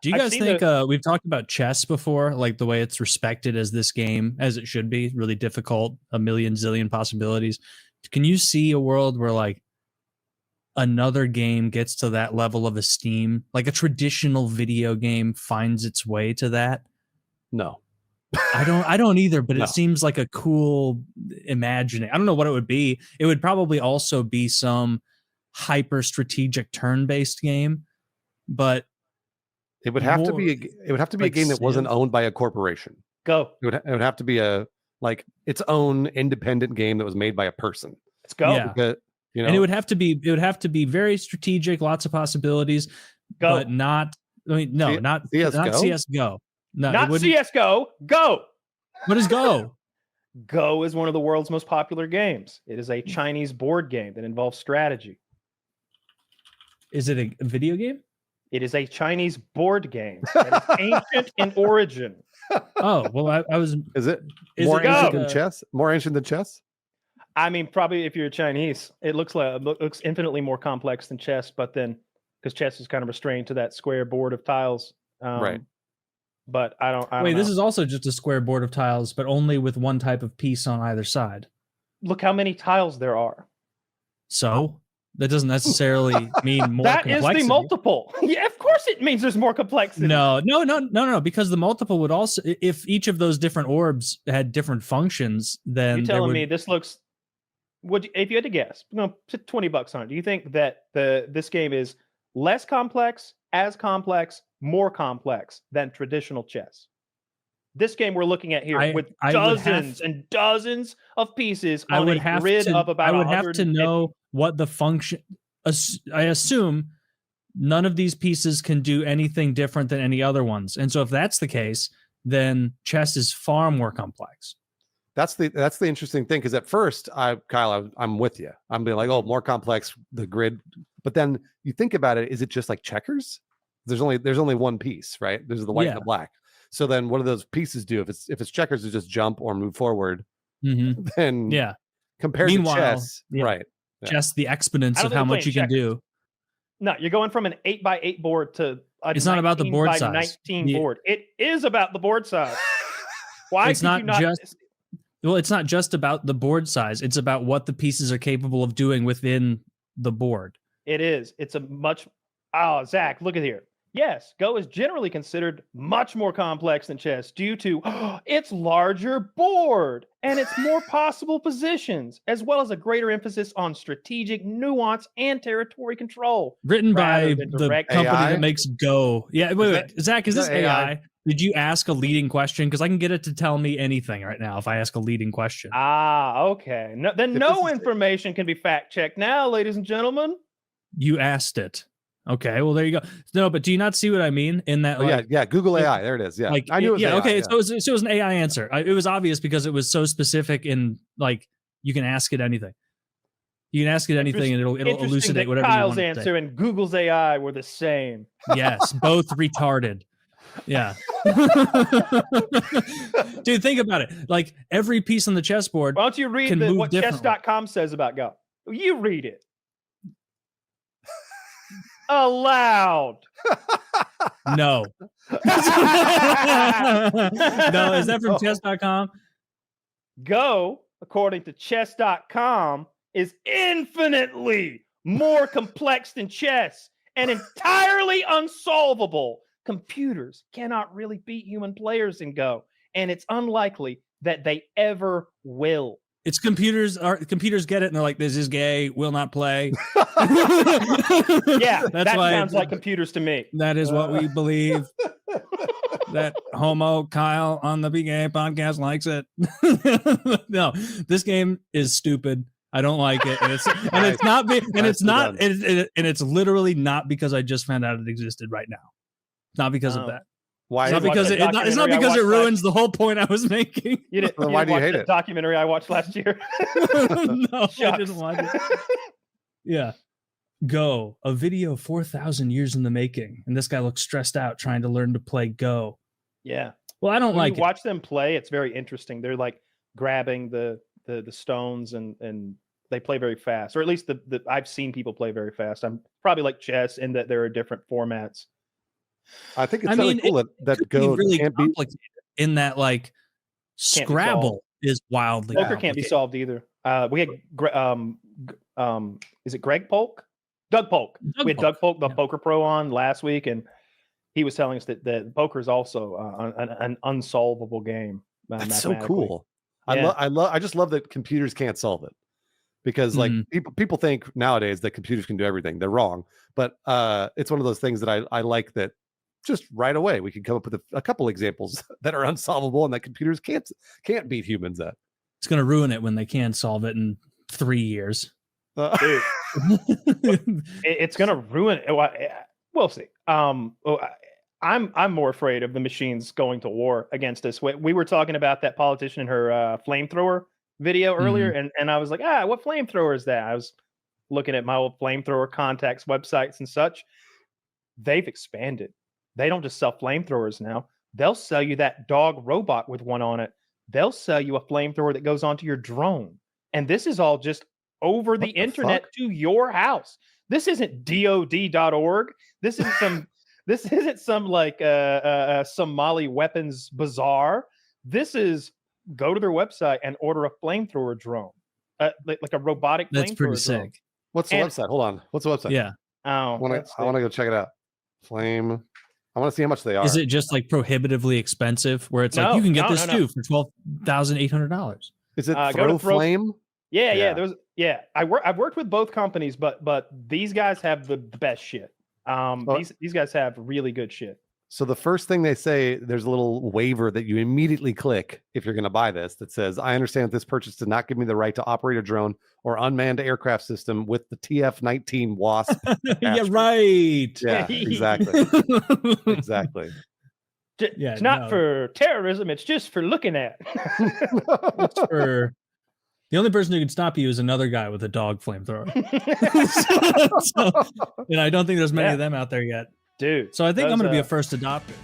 Do you guys think we've talked about chess before, like the way it's respected as this game, as it should be, really difficult, a million zillion possibilities. Can you see a world where like another game gets to that level of esteem, like a traditional video game finds its way to that? No. I don't either, but No. It seems like a cool imagining. I don't know what it would be. It would probably also be some hyper strategic turn-based game, but it would have to be a game that wasn't owned by a corporation. Go. It would have to be its own independent game that was made by a person. Let's go. Yeah. Because, and it would have to be very strategic, lots of possibilities, but not not CS:GO. No, not CS:GO. Go. What is Go? Go is one of the world's most popular games. It is a Chinese board game that involves strategy. Is it a video game? It is a Chinese board game that is ancient in origin. Oh, well, I was... Is it more ancient than chess? More ancient than chess? I mean, probably if you're Chinese, it looks infinitely more complex than chess, but then, because chess is kind of restrained to that square board of tiles. Right. But I don't Wait, know. This is also just a square board of tiles, but only with one type of piece on either side. Look how many tiles there are. So? That doesn't necessarily mean more complexity. That is the multiple. Yeah, of course it means there's more complexity. No, because the multiple would also, if each of those different orbs had different functions, then you're telling me this looks, if you had to guess, put $20 on it, do you think that this game is less complex, as complex, more complex than traditional chess? This game we're looking at here with dozens and dozens of pieces on a grid of about I would have to know what the function... I assume none of these pieces can do anything different than any other ones. And so if that's the case, then chess is far more complex. That's the interesting thing, because at first, Kyle, I'm with you. I'm being like, oh, more complex, the grid. But then you think about it, is it just like checkers? There's only one piece, right? There's the white and the black. So then what do those pieces do? If it's checkers, to just jump or move forward, then compared to chess, right? Chess, the exponents of how much you can do. No, you're going from an 8x8 board to it's not about the board size. 19 board. It is about the board size. Why? It's not just. Well, it's not just about the board size. It's about what the pieces are capable of doing within the board. It is. It's a much. Oh, Zach, look at here. Yes, Go is generally considered much more complex than chess due to its larger board and its more possible positions, as well as a greater emphasis on strategic nuance and territory control. Written by the company that makes Go. Yeah, wait. Zach, is this AI? Did you ask a leading question? Because I can get it to tell me anything right now if I ask a leading question. Ah, okay. No information can be fact-checked now, ladies and gentlemen. You asked it. Okay, well there you go. No, but do you not see what I mean in that? Yeah. Google AI, there it is. Yeah, I knew it was AI, okay. So it was an AI answer. It was obvious because it was so specific in like you can ask it anything. You can ask it anything, and it'll elucidate whatever Kyle's you want to say. answer and Google's AI were the same. Yes, both retarded. Yeah, dude, think about it. Like every piece on the chessboard. Why don't you read what chess.com says about Go? You read it. Aloud. No. No, is that from chess.com? Go, according to chess.com, is infinitely more complex than chess and entirely unsolvable. Computers cannot really beat human players in Go, and it's unlikely that they ever will. It's computers get it, and they're like, "This is gay. Will not play." Yeah, that sounds like computers to me. That is what we believe. That homo Kyle on the PKA Podcast likes it. No, this game is stupid. I don't like it, and it's literally not because I just found out it existed right now. Not because of that. Why? It's not because it ruins the whole point I was making. Why do you hate it? Documentary I watched last year. No, I didn't watch it. Yeah. Go, a video 4,000 years in the making, and this guy looks stressed out trying to learn to play Go. Yeah. Well, I don't like it. Watch them play. It's very interesting. They're like grabbing the stones and they play very fast, or at least I've seen people play very fast. I'm probably like chess in that there are different formats. I think it's I really mean, cool that could be Go really can't be. complicated in that like Can't be solved. Scrabble is wildly Poker can't be complicated. solved either. We had is it Greg Polk? Doug Polk. Doug We had Doug Polk, the yeah. poker pro, on last week, and he was telling us that poker is also an unsolvable game. That's so mathematically. cool. Yeah. I just love that computers can't solve it, because like Mhm. people think nowadays that computers can do everything. They're wrong, but it's one of those things that I like, that just right away we can come up with a couple examples that are unsolvable and that computers can't beat humans at. It's going to ruin it when they can solve it in 3 years. Dude, it's gonna ruin it. We'll see. I'm more afraid of the machines going to war against us. We were talking about that politician in her flamethrower video earlier, and I was like, what flamethrower is that? I was looking at my old flamethrower contacts websites and such. They've expanded. They don't just sell flamethrowers now. They'll sell you that dog robot with one on it. They'll sell you a flamethrower that goes onto your drone. And this is all just over the internet to your house. This isn't DOD.org. This isn't some like Somali weapons bazaar. This is go to their website and order a flamethrower drone. Like a robotic flamethrower. That's pretty drone. sick. What's the website? Hold on. What's the website? Yeah. I want to go check it out. Flame. I want to see how much they are. Is it just like prohibitively expensive where it's like you can get this too for $12,800? Is it Throw Flame? Yeah. I've worked with both companies, but these guys have the best shit. These guys have really good shit. So the first thing they say, there's a little waiver that you immediately click if you're going to buy this that says, I understand that this purchase did not give me the right to operate a drone or unmanned aircraft system with the TF-19 WASP. Yeah, right. Yeah, exactly. Exactly. It's not for terrorism. It's just for looking at. It's for... The only person who can stop you is another guy with a dog flamethrower. And I don't think there's many of them out there yet. Dude. So I think I'm going to be a first adopter.